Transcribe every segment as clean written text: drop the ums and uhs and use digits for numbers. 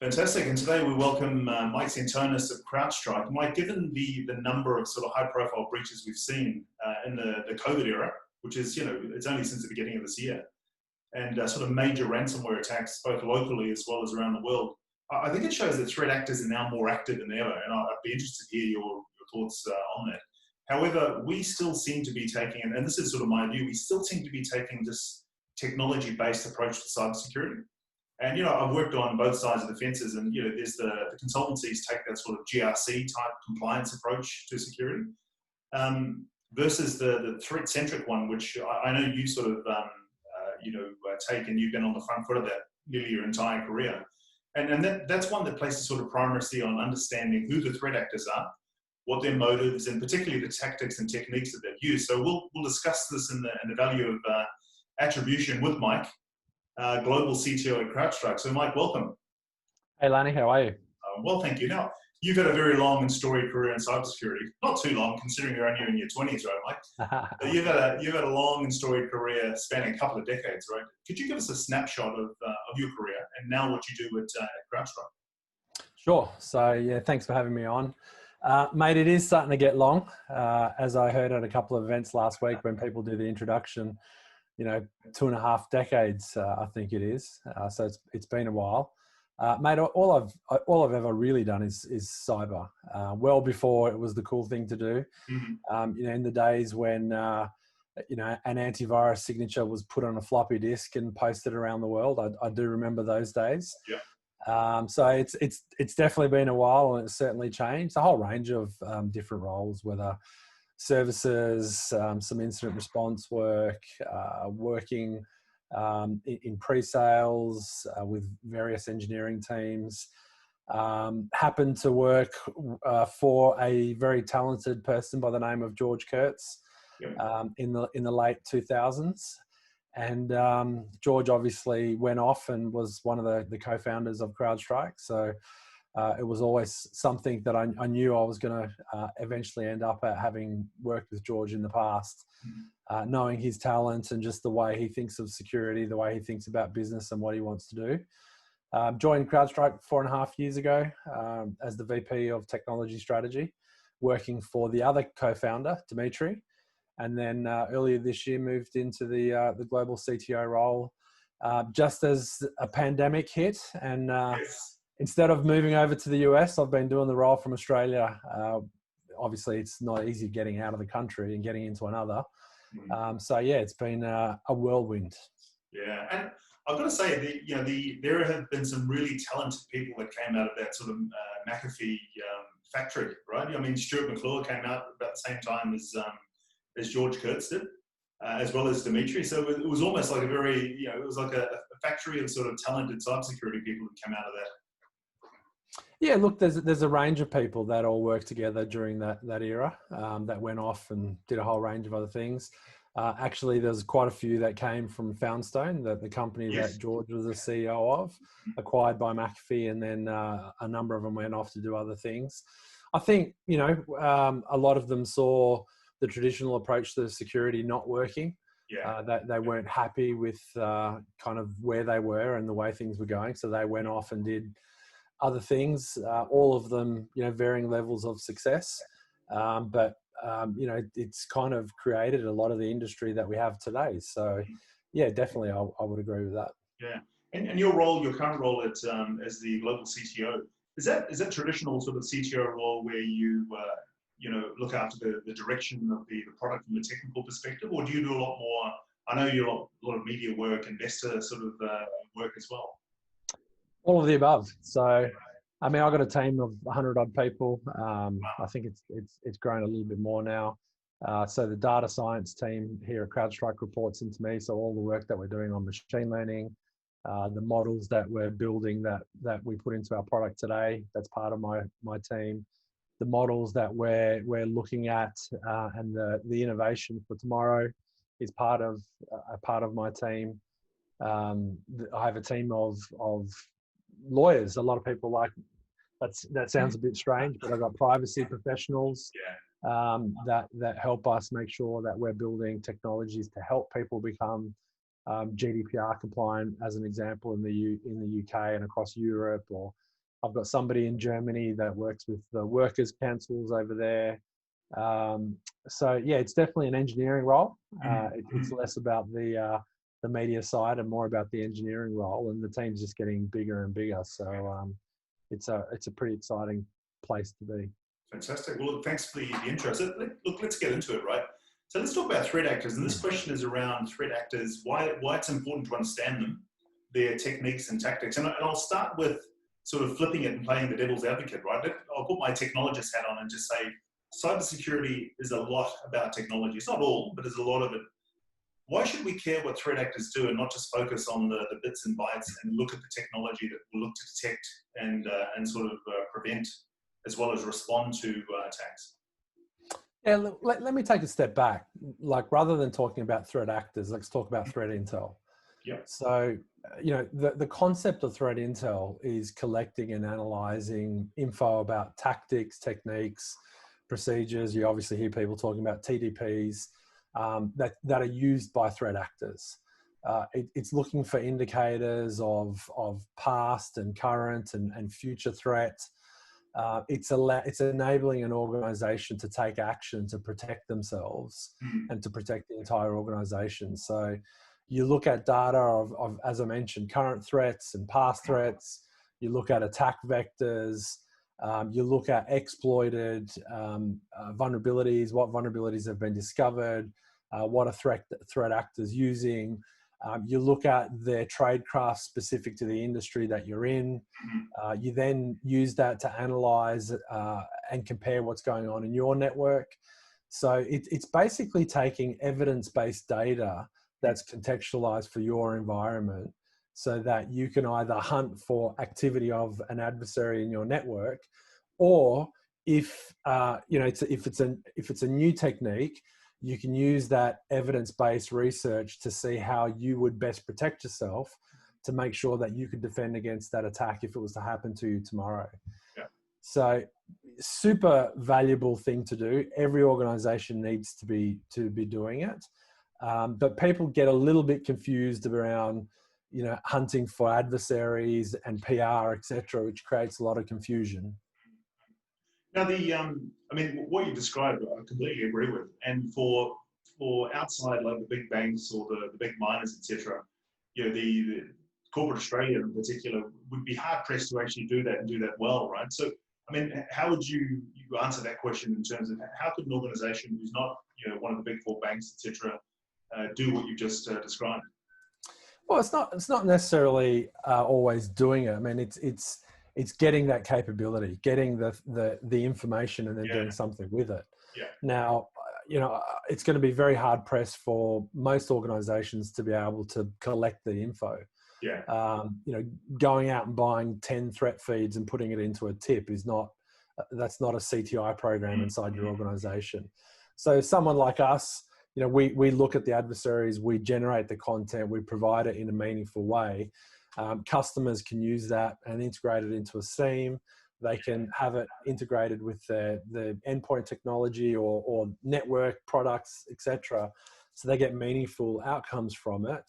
Fantastic. And today we welcome Mike Sentonas of Crowdstrike. Mike, given the number of sort of high-profile breaches we've seen in the COVID era, which is, it's only since the beginning of this year, and sort of major ransomware attacks, both locally as well as around the world, I think it shows that threat actors are now more active than ever, and I'd be interested to hear your thoughts on that. However, we still seem to be taking, and this is sort of my view, we still seem to be taking this technology-based approach to cybersecurity. And, I've worked on both sides of the fences, and, there's the consultancies take that sort of GRC type compliance approach to security versus the threat-centric one, which I know you sort of, take, and you've been on the front foot of that nearly your entire career. And that's one that places sort of primacy on understanding who the threat actors are, what their motives, and particularly the tactics and techniques that they've used. So we'll discuss this in the value of attribution with Mike, Global CTO at Crowdstrike. So Mike, welcome. Hey Lanny, how are you? Well, thank you. Now, you've had a very long and storied career in cybersecurity. Not too long, considering you're only in your 20s, right, Mike? But you've had a long and storied career spanning a couple of decades, right? Could you give us a snapshot of your career and now what you do at Crowdstrike? Sure. So yeah, thanks for having me on. Mate, it is starting to get long. As I heard at a couple of events last week when people do the introduction, 2.5 decades, I think it is. So it's been a while. Mate, all I've ever really done is cyber. Well before it was the cool thing to do. Mm-hmm. In the days when an antivirus signature was put on a floppy disk and posted around the world. I do remember those days. Yeah. So it's definitely been a while, and it's certainly changed. A whole range of different roles, whether services, some incident response work, working in pre-sales with various engineering teams. Happened to work for a very talented person by the name of George Kurtz in the late 2000s. And George obviously went off and was one of the co-founders of Crowdstrike. So it was always something that I knew I was going to eventually end up at, having worked with George in the past, knowing his talent and just the way he thinks of security, the way he thinks about business and what he wants to do. Joined Crowdstrike 4.5 years ago as the VP of Technology Strategy, working for the other co-founder, Dimitri. And then earlier this year moved into the global CTO role just as a pandemic hit. And instead of moving over to the US, I've been doing the role from Australia. Obviously, it's not easy getting out of the country and getting into another. So yeah, it's been a whirlwind. Yeah, and I've got to say that there have been some really talented people that came out of that sort of McAfee factory, right? I mean, Stuart McClure came out about the same time as George Kurtz did, as well as Dimitri. So it was almost like it was like a factory of sort of talented cybersecurity people that came out of that. Yeah, look, there's a range of people that all worked together during that era that went off and did a whole range of other things. Actually, there's quite a few that came from Foundstone, the company that George was the CEO of, acquired by McAfee, and then a number of them went off to do other things. I think, a lot of them saw the traditional approach to security not working. That they weren't happy with kind of where they were and the way things were going. So they went off and did other things, all of them, varying levels of success. But it's kind of created a lot of the industry that we have today. So yeah, definitely I would agree with that. Yeah. And your current role as the global CTO, is that traditional sort of CTO role where you, look after the direction of the product from a technical perspective, or do you do a lot more? I know you do a lot of media work, investor sort of work as well. All of the above. So, I mean, I've got a team of 100 odd people. I think it's grown a little bit more now. So the data science team here at Crowdstrike reports into me. So all the work that we're doing on machine learning, the models that we're building that we put into our product today, that's part of my team. The models that we're looking at and the innovation for tomorrow is part of my team. I have a team of lawyers. A lot of people that sounds a bit strange, but I've got privacy professionals that help us make sure that we're building technologies to help people become GDPR compliant, as an example, in the UK and across Europe, or I've got somebody in Germany that works with the workers' councils over there. So yeah, it's definitely an engineering role. It's less about the media side and more about the engineering role, and the team's just getting bigger and bigger. So it's a pretty exciting place to be. Fantastic. Well, thanks for the intro. So look, let's get into it, right? So let's talk about threat actors. And this question is around threat actors, why it's important to understand them, their techniques and tactics. And I'll start with sort of flipping it and playing the devil's advocate, right? I'll put my technologist hat on and just say, cybersecurity is a lot about technology. It's not all, but there's a lot of it. Why should we care what threat actors do and not just focus on the bits and bytes and look at the technology that will look to detect and sort of prevent as well as respond to attacks? Yeah, look, let me take a step back. Like, rather than talking about threat actors, let's talk about threat intel. Yep. So, the concept of threat intel is collecting and analyzing info about tactics, techniques, procedures. You obviously hear people talking about TDPs that are used by threat actors. It's looking for indicators of past and current and future threats. It's enabling an organization to take action to protect themselves and to protect the entire organization. So you look at data of, as I mentioned, current threats and past threats. You look at attack vectors. You look at exploited vulnerabilities, what vulnerabilities have been discovered, what are threat actors using. You look at their tradecraft specific to the industry that you're in. You then use that to analyze and compare what's going on in your network. So it's basically taking evidence-based data that's contextualized for your environment so that you can either hunt for activity of an adversary in your network, or if it's a new technique, you can use that evidence-based research to see how you would best protect yourself to make sure that you could defend against that attack if it was to happen to you tomorrow. Yeah. So super valuable thing to do. Every organization needs to be doing it. But people get a little bit confused around, hunting for adversaries and PR, etc., which creates a lot of confusion. Now, what you described, I completely agree with. And for outside, like the big banks or the big miners, etc., the corporate Australia in particular would be hard pressed to actually do that and do that well, right? So, how would you answer that question in terms of how could an organisation who's not, one of the big four banks, etc., do what you just described? Well, it's not necessarily always doing it. It's getting that capability, getting the information, and then doing something with it. Yeah. Now, it's going to be very hard pressed for most organizations to be able to collect the info. Yeah. Going out and buying 10 threat feeds and putting it into a tip that's not a CTI program inside your organization. So someone like us, we look at the adversaries, we generate the content, we provide it in a meaningful way. Customers can use that and integrate it into a SIEM. They can have it integrated with the endpoint technology or network products, etc. So they get meaningful outcomes from it.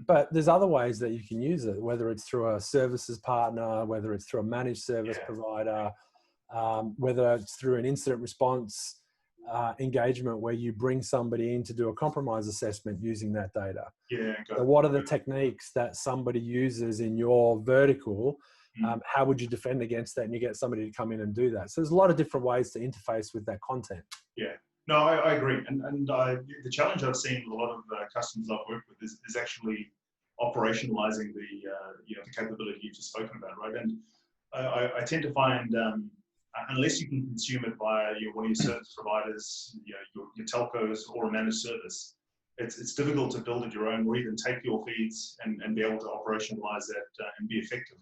But there's other ways that you can use it, whether it's through a services partner, whether it's through a managed service provider, whether it's through an incident response engagement where you bring somebody in to do a compromise assessment using that data. So what are the techniques that somebody uses in your vertical? How would you defend against that? And you get somebody to come in and do that. So there's a lot of different ways to interface with that content. Yeah, no, I agree. And the challenge I've seen with a lot of customers I've worked with is actually operationalizing the capability you've just spoken about, right? And I tend to find unless you can consume it via one of your service providers, your telcos, or a managed service, it's difficult to build it your own or even take your feeds and be able to operationalize that and be effective.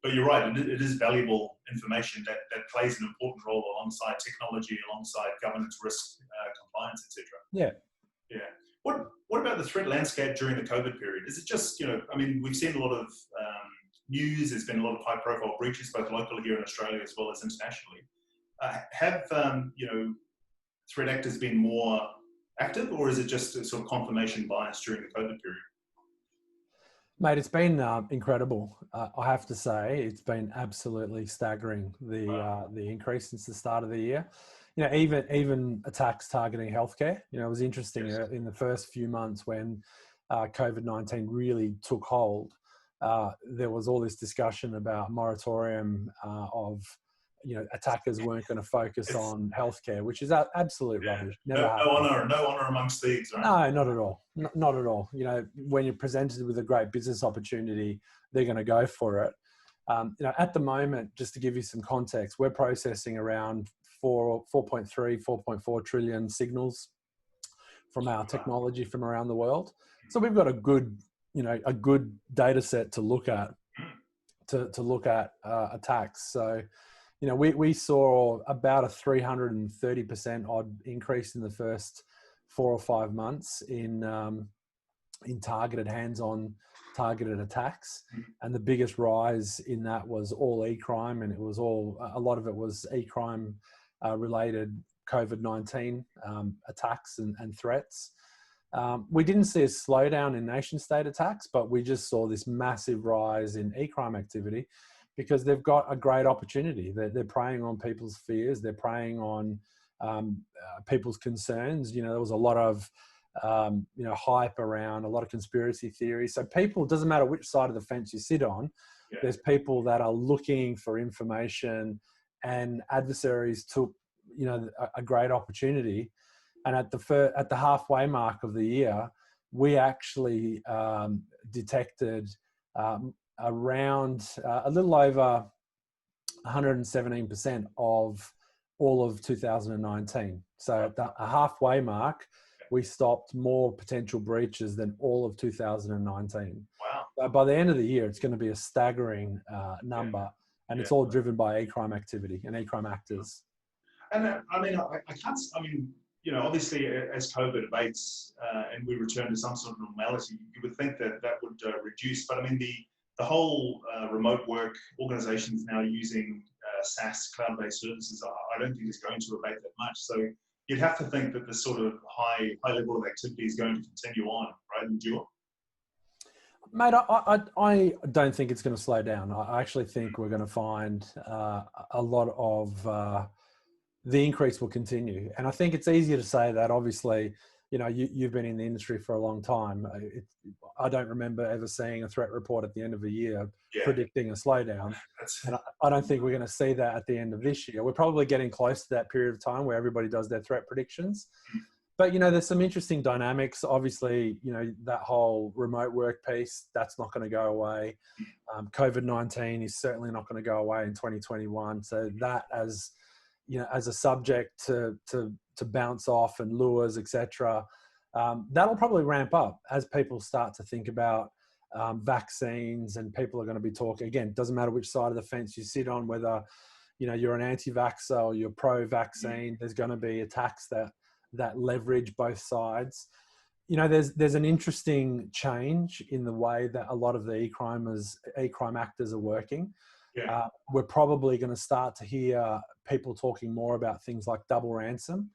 But you're right, it is valuable information that plays an important role alongside technology, alongside governance, risk, compliance, etc. Yeah. Yeah. What about the threat landscape during the COVID period? Is it just, we've seen a lot of news, there's been a lot of high profile breaches, both locally here in Australia as well as internationally. Have threat actors been more active, or is it just a sort of confirmation bias during the COVID period? Mate, it's been incredible. I have to say, it's been absolutely staggering, the increase since the start of the year. Even attacks targeting healthcare. It was interesting Yes. in the first few months when COVID-19 really took hold. There was all this discussion about moratorium of attackers weren't going to focus It's on healthcare, which is absolute yeah. rubbish. No, Never happened. no honor amongst thieves, right? No, not at all. Not at all. When you're presented with a great business opportunity, they're going to go for it. At the moment, just to give you some context, we're processing around 4.4 trillion signals from our Wow. technology from around the world. So we've got a good data set to look at attacks. So we saw about a 330% odd increase in the first 4 or 5 months in targeted hands-on targeted attacks, and the biggest rise in that was all e-crime, and a lot of it was e-crime related COVID-19 attacks and threats. We didn't see a slowdown in nation-state attacks, but we just saw this massive rise in e-crime activity because they've got a great opportunity. They're preying on people's fears. They're preying on people's concerns. There was a lot of hype around, a lot of conspiracy theories. So people, doesn't matter which side of the fence you sit on, Yeah. there's people that are looking for information, and adversaries took, a great opportunity. And at the halfway mark of the year, we actually detected around a little over 117% of all of 2019. So at the halfway mark, we stopped more potential breaches than all of 2019. Wow. So by the end of the year, it's going to be a staggering number, and it's all driven by e-crime activity and e-crime actors. And I can't. Obviously, as COVID abates and we return to some sort of normality, you would think that would reduce. But the whole remote work organizations now using SaaS cloud-based services, I don't think is going to abate that much. So you'd have to think that this sort of high level of activity is going to continue on, right? Endure. Mate, I don't think it's going to slow down. I actually think we're going to find a lot of the increase will continue. And I think it's easier to say that. Obviously, you've been in the industry for a long time. I don't remember ever seeing a threat report at the end of a year predicting a slowdown. And I don't think we're going to see that at the end of this year. We're probably getting close to that period of time where everybody does their threat predictions. But, there's some interesting dynamics. Obviously, that whole remote work piece, that's not going to go away. COVID-19 is certainly not going to go away in 2021. So that as a subject to bounce off and lures, etc., that'll probably ramp up as people start to think about vaccines, and people are going to be talking again. Doesn't matter which side of the fence you sit on, whether you're an anti-vaxxer or you're pro-vaccine. There's going to be attacks that leverage both sides. There's an interesting change in the way that a lot of the e-crime actors are working. Yeah. We're probably going to start to hear people talking more about things like double ransom,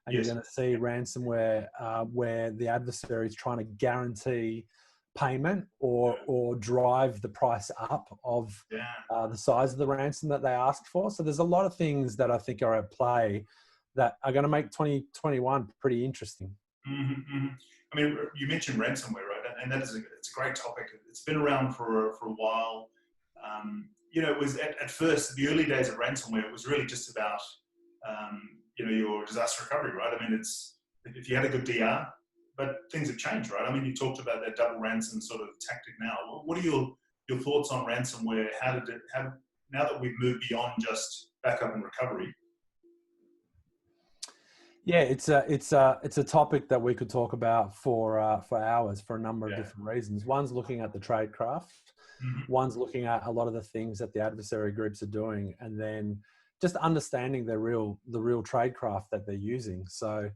and you're going to see ransomware where the adversary is trying to guarantee payment or drive the price up of the size of the ransom that they ask for. So there's a lot of things that I think are at play that are going to make 2021 pretty interesting. I mean, you mentioned ransomware, right? And it's a great topic. It's been around for a while. It was at first, the early days of ransomware, it was really just about, your disaster recovery, right? I mean, it's if you had a good DR, but things have changed, right? I mean, you talked about that double ransom sort of tactic now. What are your thoughts on ransomware? How now that we've moved beyond just backup and recovery? Yeah, it's a topic that we could talk about for hours for a number of different reasons. One's looking at the tradecraft. One's looking at a lot of the things that the adversary groups are doing, and then just understanding the real tradecraft that they're using. So,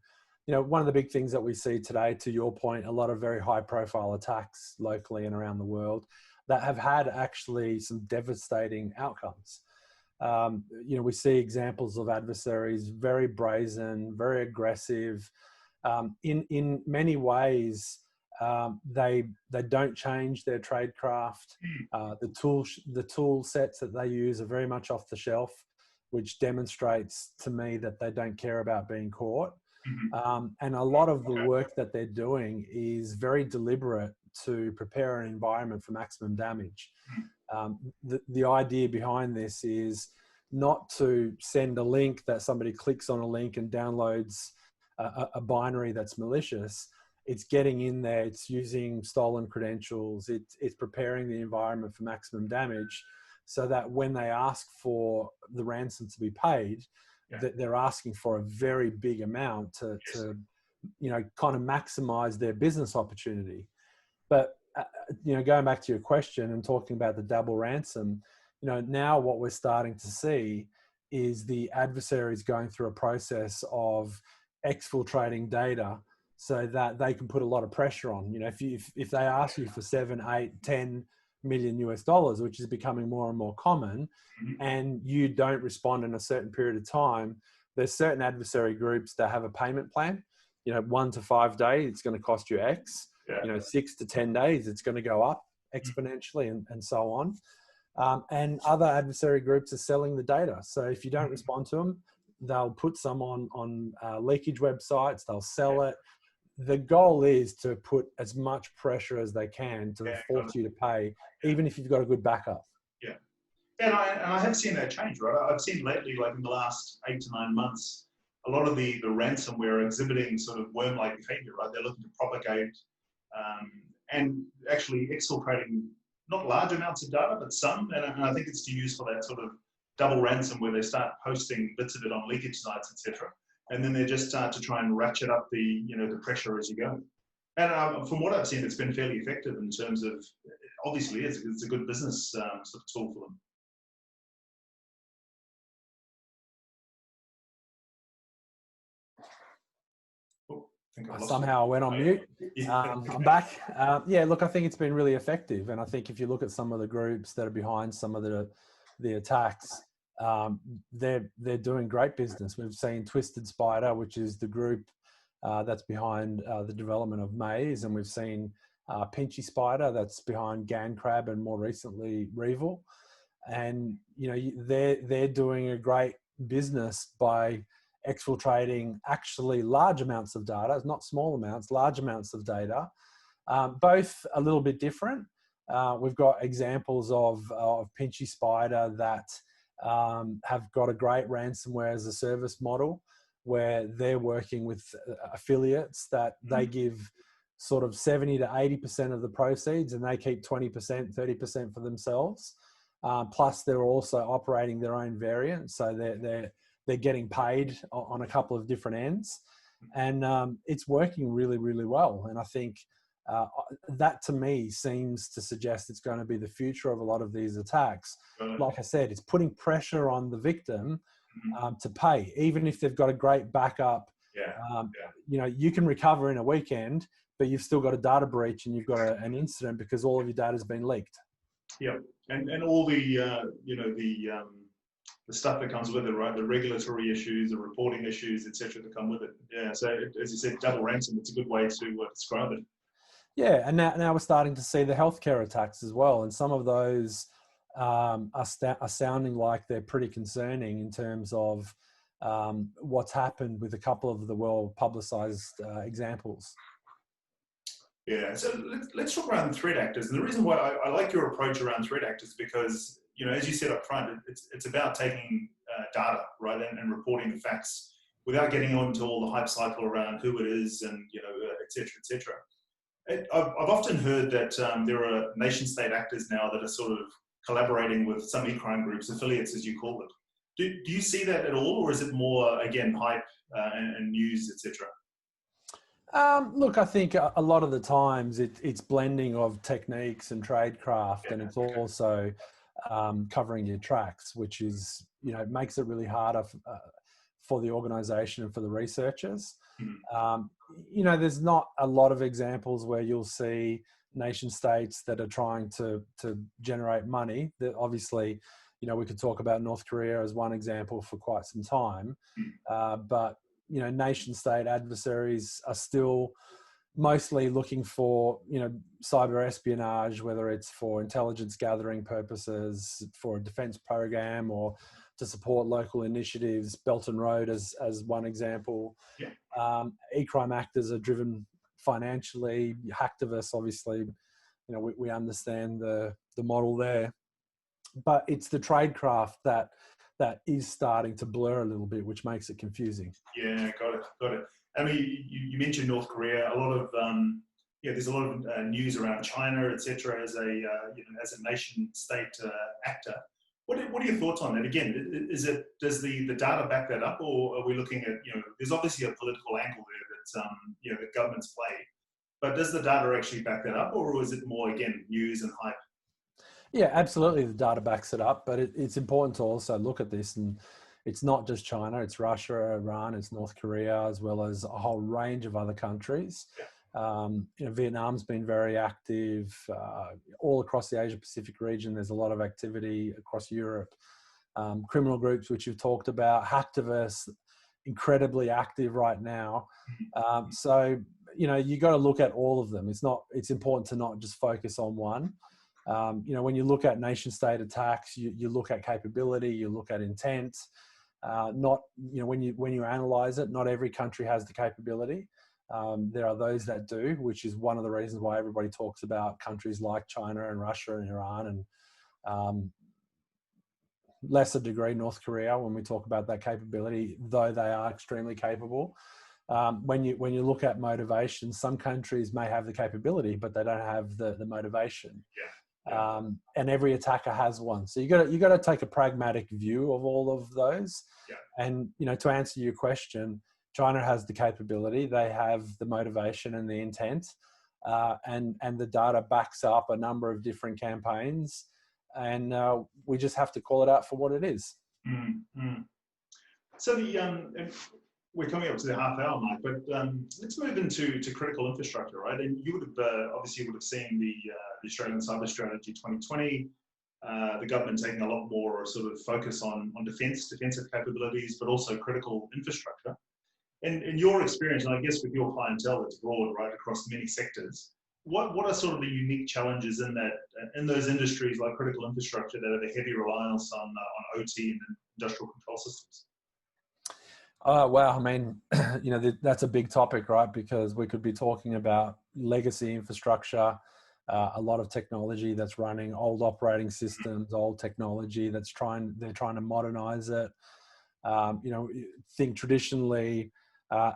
one of the big things that we see today, to your point, a lot of very high profile attacks locally and around the world that have had actually some devastating outcomes. We see examples of adversaries, very brazen, very aggressive, in many ways, They don't change their tradecraft. The tool sets that they use are very much off the shelf, which demonstrates to me that they don't care about being caught. And a lot of the work that they're doing is very deliberate to prepare an environment for maximum damage. The idea behind this is not to send a link that somebody clicks on a link and downloads a binary that's malicious. It's getting in there, it's using stolen credentials, it's preparing the environment for maximum damage, so that when they ask for the ransom to be paid, that they're asking for a very big amount to kind of maximize their business opportunity. But going back to your question and talking about the double ransom, now what we're starting to see is the adversaries going through a process of exfiltrating data so that they can put a lot of pressure on. If they ask you for 7, 8, 10 million US dollars, which is becoming more and more common, and you don't respond in a certain period of time, there's certain adversary groups that have a payment plan. 1 to 5 days, it's going to cost you X. 6 to 10 days, it's going to go up exponentially, and so on. And other adversary groups are selling the data. So if you don't respond to them, they'll put some on leakage websites, they'll sell it. The goal is to put as much pressure as they can to force you to pay, even if you've got a good backup. Yeah. And I have seen that change, right? I've seen lately, like in the last 8 to 9 months, a lot of the ransomware exhibiting sort of worm-like behavior, right? They're looking to propagate and actually exfiltrating not large amounts of data, but some. And I think it's to use for that sort of double ransom where they start posting bits of it on leakage sites, etc. And then they just start to try and ratchet up the pressure as you go. And from what I've seen, it's been fairly effective in terms of, obviously, it's a good business sort of tool for them. Somehow I went on mute. I'm back. Look, I think it's been really effective. And I think if you look at some of the groups that are behind some of the attacks, they're doing great business. We've seen Twisted Spider, which is the group that's behind the development of Maze, and we've seen Pinchy Spider that's behind GanCrab, and more recently Revil. And they're doing a great business by exfiltrating actually large amounts of data, not small amounts, large amounts of data, both a little bit different. We've got examples of Pinchy Spider that have got a great ransomware as a service model, where they're working with affiliates that they give sort of 70 to 80% of the proceeds, and they keep 20%, 30% for themselves. Plus, they're also operating their own variant, so they're getting paid on a couple of different ends, and it's working really, really well. And I think that to me seems to suggest it's going to be the future of a lot of these attacks. Like I said, it's putting pressure on the victim to pay, even if they've got a great backup. You can recover in a weekend, but you've still got a data breach and you've got an incident because all of your data has been leaked. Yeah, and all the the stuff that comes with it, right? The regulatory issues, the reporting issues, etc., that come with it. Yeah. So as you said, double ransom. It's a good way to describe it. Yeah, and now we're starting to see the healthcare attacks as well, and some of those are sounding like they're pretty concerning in terms of what's happened with a couple of the well-publicized examples. Yeah, so let's talk around threat actors. And the reason why I like your approach around threat actors, because, as you said up front, it's about taking data, right, and reporting the facts without getting onto all the hype cycle around who it is and, et cetera, et cetera. I've often heard that there are nation-state actors now that are sort of collaborating with some e-crime groups, affiliates as you call it. Do you see that at all, or is it more, again, hype and news, et cetera? Look, I think a lot of the times it's blending of techniques and tradecraft, and it's also covering your tracks, which is, makes it really harder for the organization and for the researchers. There's not a lot of examples where you'll see nation states that are trying to generate money. That obviously, we could talk about North Korea as one example for quite some time, but nation state adversaries are still mostly looking for, cyber espionage, whether it's for intelligence gathering purposes, for a defense program, or to support local initiatives. Belt and Road as one example. Yeah. E-crime actors are driven financially. Hacktivists, obviously, we understand the model there, but it's the tradecraft that is starting to blur a little bit, which makes it confusing. Yeah, got it. I mean, you mentioned North Korea. A lot of there's a lot of news around China, etc. As a as a nation state actor. What are your thoughts on that? Again, does the data back that up, or are we looking at there's obviously a political angle there that that governments play, but does the data actually back that up, or is it more again news and hype? Yeah, absolutely. The data backs it up, but it's important to also look at this, and it's not just China, it's Russia, Iran, it's North Korea, as well as a whole range of other countries. Vietnam's been very active all across the Asia Pacific region. There's a lot of activity across Europe. Criminal groups, which you've talked about, hacktivists, incredibly active right now. So, you got to look at all of them. It's important to not just focus on one. When you look at nation state attacks, you look at capability, you look at intent. When you analyze it, not every country has the capability. There are those that do, which is one of the reasons why everybody talks about countries like China and Russia and Iran and lesser degree North Korea when we talk about that capability, though they are extremely capable. When you look at motivation, some countries may have the capability, but they don't have the motivation. And every attacker has one. So you got to take a pragmatic view of all of those. And to answer your question, China has the capability, they have the motivation and the intent, and the data backs up a number of different campaigns, and we just have to call it out for what it is. Mm-hmm. So we're coming up to the half-hour mark, but let's move into critical infrastructure, right? And you would have obviously seen the Australian Cyber Strategy 2020. The government taking a lot more sort of focus on defensive capabilities, but also critical infrastructure. And in your experience, and I guess with your clientele, it's broad, right, across many sectors. What are sort of the unique challenges in those industries like critical infrastructure that have a heavy reliance on OT and industrial control systems? Wow. I mean, that's a big topic, right? Because we could be talking about legacy infrastructure, a lot of technology that's running old operating systems, old technology they're trying to modernize it. Think traditionally,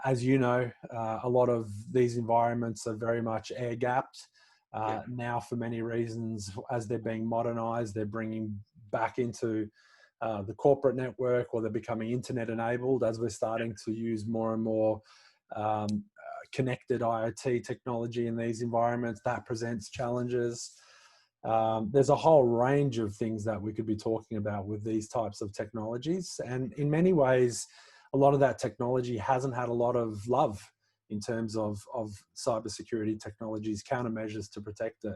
as a lot of these environments are very much air gapped. Now, for many reasons, as they're being modernized, they're bringing back into the corporate network, or they're becoming internet enabled as we're starting to use more and more connected IoT technology in these environments. That presents challenges. There's a whole range of things that we could be talking about with these types of technologies. And in many ways, a lot of that technology hasn't had a lot of love in terms of cybersecurity technologies, countermeasures to protect it,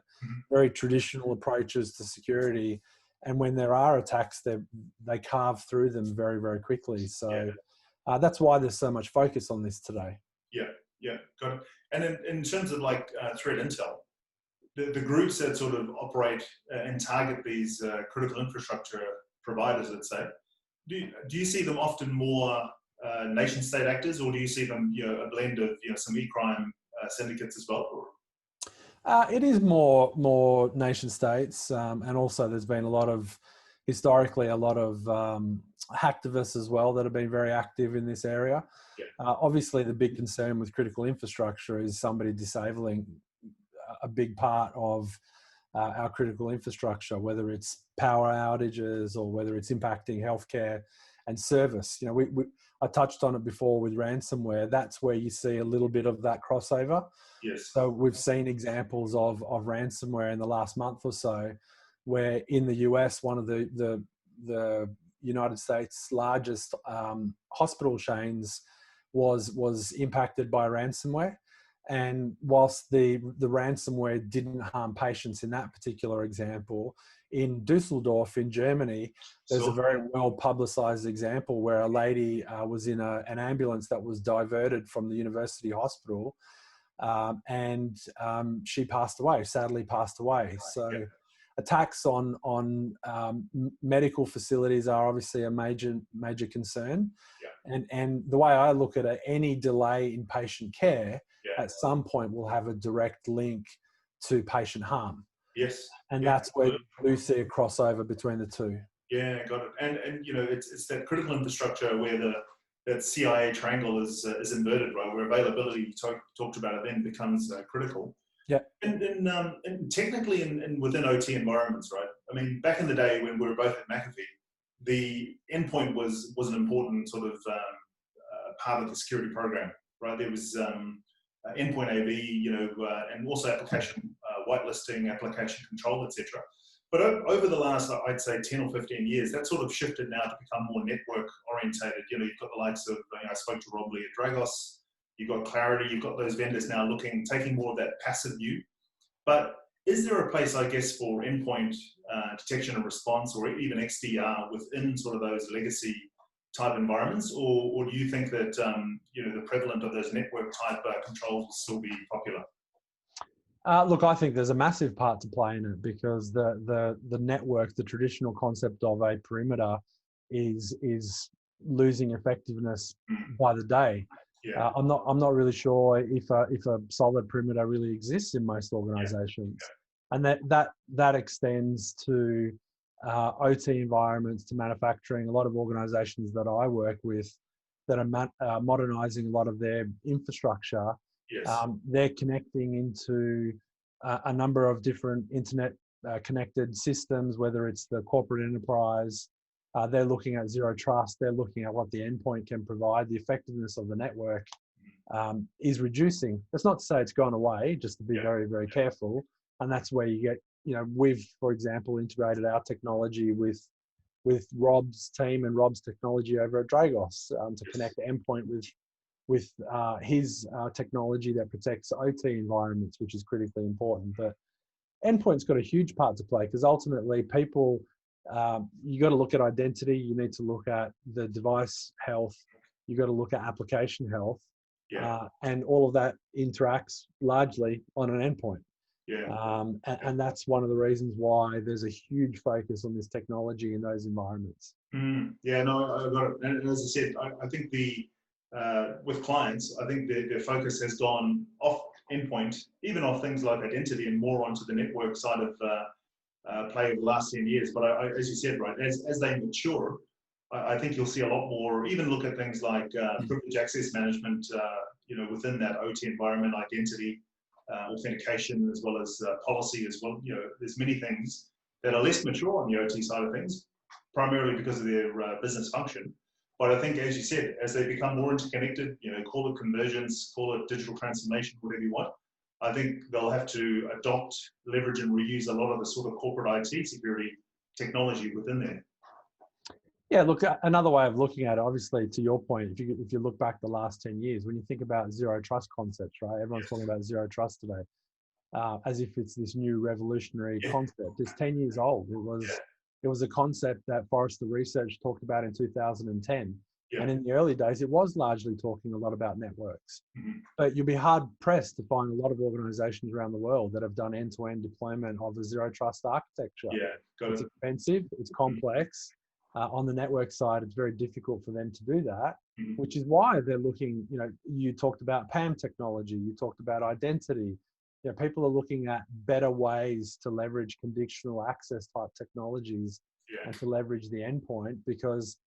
very traditional approaches to security. And when there are attacks, they carve through them very, very quickly. So that's why there's so much focus on this today. Yeah, got it. And in terms of like threat intel, the groups that sort of operate and target these critical infrastructure providers, let's say, do you see them often more nation-state actors, or do you see them a blend of some e-crime syndicates as well? It is more nation states, and also there's been historically a lot of hacktivists as well that have been very active in this area. Obviously, the big concern with critical infrastructure is somebody disabling a big part of our critical infrastructure, whether it's power outages or whether it's impacting healthcare and service. I touched on it before with ransomware. That's where you see a little bit of that crossover. Yes. So we've seen examples of ransomware in the last month or so, where in the US, one of the United States' largest hospital chains was impacted by ransomware. And whilst the ransomware didn't harm patients in that particular example, in Dusseldorf in Germany, there's a very well publicized example where a lady was in an ambulance that was diverted from the university hospital. and she passed away, sadly passed away. So attacks on medical facilities are obviously a major concern. And the way I look at it, any delay in patient care at some point will have a direct link to patient harm. Yes. And that's where you do see a crossover between the two. Yeah, got it. And you know, it's that critical infrastructure where that CIA triangle is inverted, right? Where availability, you talked about it, then becomes critical. Yeah. And technically within OT environments, right? I mean, back in the day when we were both at McAfee, the endpoint was an important sort of part of the security program, right? There was endpoint AV, you know, and also application whitelisting, application control, etc. But over the last, I'd say, 10 or 15 years, that sort of shifted now to become more network orientated. You know, you've got the likes of, I spoke to Rob Lee at Dragos, you've got Clarity, you've got those vendors now taking more of that passive view. But is there a place, I guess, for endpoint detection and response, or even XDR within sort of those legacy type environments, or do you think that you know, the prevalent of those network type controls will still be popular? Look, I think there's a massive part to play in it, because the network, the traditional concept of a perimeter, is losing effectiveness by the day. Yeah. I'm not really sure if a solid perimeter really exists in most organizations, and that extends to OT environments, to manufacturing. A lot of organizations that I work with that are modernizing a lot of their infrastructure. They're connecting into a number of different internet connected systems, whether it's the corporate enterprise. They're looking at zero trust. They're looking at what the endpoint can provide. The effectiveness of the network is reducing. That's not to say it's gone away, just to be very, very careful. And that's where you get, you know, we've, for example, integrated our technology with Rob's team and Rob's technology over at Dragos to connect the endpoint with his technology that protects OT environments, which is critically important. But endpoint's got a huge part to play, because ultimately people, you got to look at identity, you need to look at the device health, you got to look at application health, and all of that interacts largely on an endpoint. And that's one of the reasons why there's a huge focus on this technology in those environments. Yeah, no, I got it. And as I said, I think with clients, I think their focus has gone off endpoint, even off things like identity, and more onto the network side of play over the last 10 years. But as you said, right, as they mature, I think you'll see a lot more, even look at things like privilege access management, you know, within that OT environment, identity, authentication, as well as policy as well. You know, there's many things that are less mature on the OT side of things, primarily because of their business function. But I think, as you said, as they become more interconnected, you know, call it convergence, call it digital transformation, whatever you want, I think they'll have to adopt, leverage, and reuse a lot of the sort of corporate IT security technology within there. Yeah, look, another way of looking at it, obviously, to your point, if you look back the last 10 years, when you think about zero trust concepts, right? Everyone's talking about zero trust today, as if it's this new revolutionary concept. It's 10 years old. It was a concept that Forrester Research talked about in 2010. And in the early days, it was largely talking a lot about networks. But you'll be hard pressed to find a lot of organizations around the world that have done end-to-end deployment of a zero trust architecture. It's expensive, it's complex. On the network side, it's very difficult for them to do that, which is why they're looking, you know, you talked about PAM technology, you talked about identity. You know, people are looking at better ways to leverage conditional access type technologies and to leverage the endpoint, because,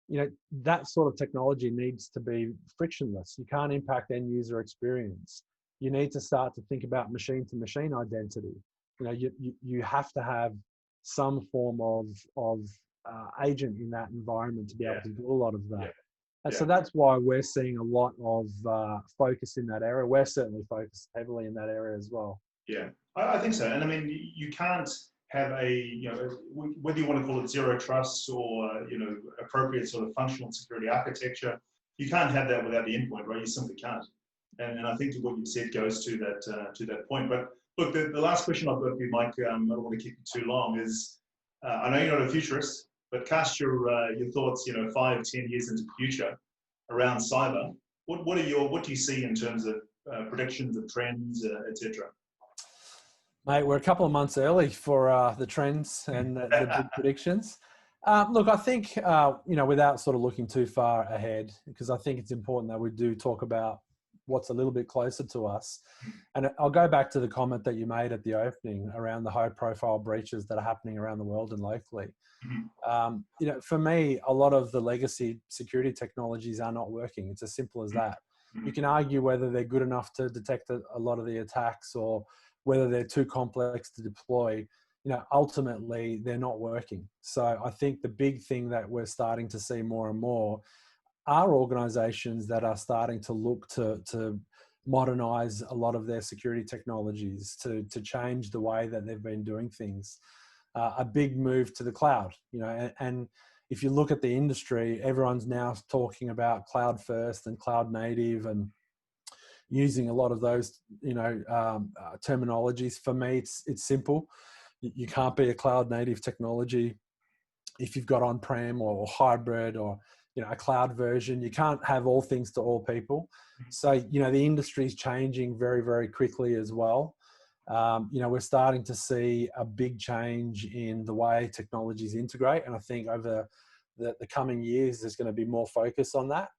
you know, that sort of technology needs to be frictionless. You can't impact end user experience. You need to start to think about machine to machine identity. You know, you have to have some form of agent in that environment to be able to do a lot of that. And so that's why we're seeing a lot of focus in that area. We're certainly focused heavily in that area as well. Yeah, I think so. And I mean, you can't have a, you know, whether you want to call it zero trust or, you know, appropriate sort of functional security architecture, you can't have that without the endpoint, right? You simply can't. And I think what you said goes to that point. But look, the last question I've got for you, Mike, I don't want to keep you too long, is I know you're not a futurist, but cast your thoughts, you know, 5-10 years into the future around cyber. What do you see in terms of predictions of trends, etc.? Mate, we're a couple of months early for the trends and the big predictions. Look, I think, without sort of looking too far ahead, because I think it's important that we do talk about what's a little bit closer to us. And I'll go back to the comment that you made at the opening around the high profile breaches that are happening around the world and locally. For me, a lot of the legacy security technologies are not working. It's as simple as that. You can argue whether they're good enough to detect a lot of the attacks or whether they're too complex to deploy. Ultimately they're not working. So I think the big thing that we're starting to see more and more are organizations that are starting to look to modernize a lot of their security technologies, to change the way that they've been doing things. A big move to the cloud, and if you look at the industry, everyone's now talking about cloud first and cloud native and using a lot of those, terminologies. For me, it's simple. You can't be a cloud native technology if you've got on-prem or hybrid or a cloud version. You can't have all things to all people. So the industry is changing very, very quickly as well. We're starting to see a big change in the way technologies integrate, and I think over the coming years there's going to be more focus on that.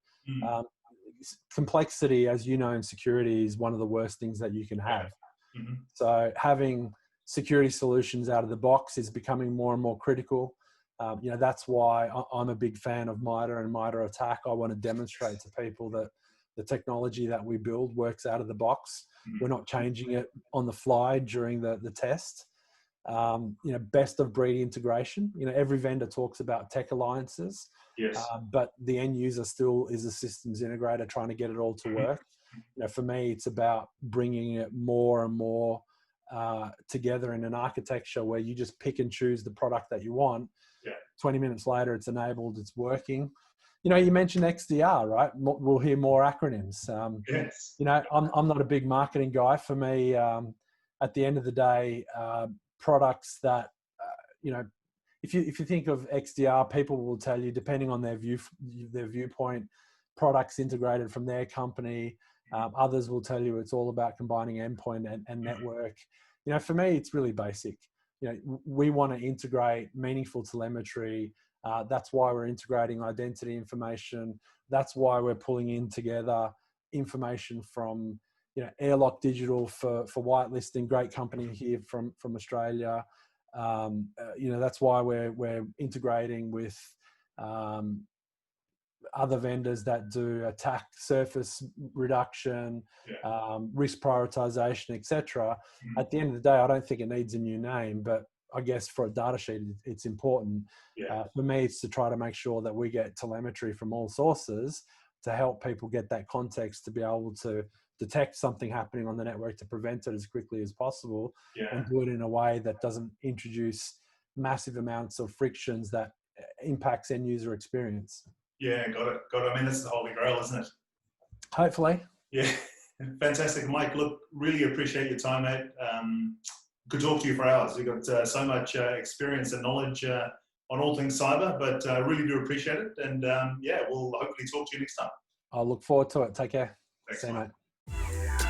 Complexity, as you know, in security is one of the worst things that you can have. So having security solutions out of the box is becoming more and more critical. That's why I'm a big fan of MITRE and MITRE ATT&CK. I want to demonstrate to people that the technology that we build works out of the box. We're not changing it on the fly during the test. Best of breed integration. Every vendor talks about tech alliances, yes. But the end user still is a systems integrator trying to get it all to work. For me, it's about bringing it more and more together in an architecture where you just pick and choose the product that you want. 20 minutes later, it's enabled, it's working. You mentioned XDR, right? We'll hear more acronyms. Yes. I'm not a big marketing guy. For me, at the end of the day, products that, if you think of XDR, people will tell you, depending on their viewpoint, products integrated from their company. Others will tell you it's all about combining endpoint and network. For me, it's really basic. We want to integrate meaningful telemetry. That's why we're integrating identity information. That's why we're pulling in together information from, Airlock Digital for whitelisting, great company here from Australia. That's why we're integrating with other vendors that do attack surface reduction, risk prioritization, etc. At the end of the day, I don't think it needs a new name, but I guess for a data sheet, it's important. For me, it's to try to make sure that we get telemetry from all sources to help people get that context to be able to detect something happening on the network, to prevent it as quickly as possible, and do it in a way that doesn't introduce massive amounts of frictions that impacts end user experience. Yeah, got it. I mean, that's the holy grail, isn't it? Hopefully. Yeah, fantastic. Mike, look, really appreciate your time, mate. Could talk to you for hours. You've got so much experience and knowledge on all things cyber, but I really do appreciate it. And we'll hopefully talk to you next time. I'll look forward to it. Take care. Thanks, See you, mate. mate.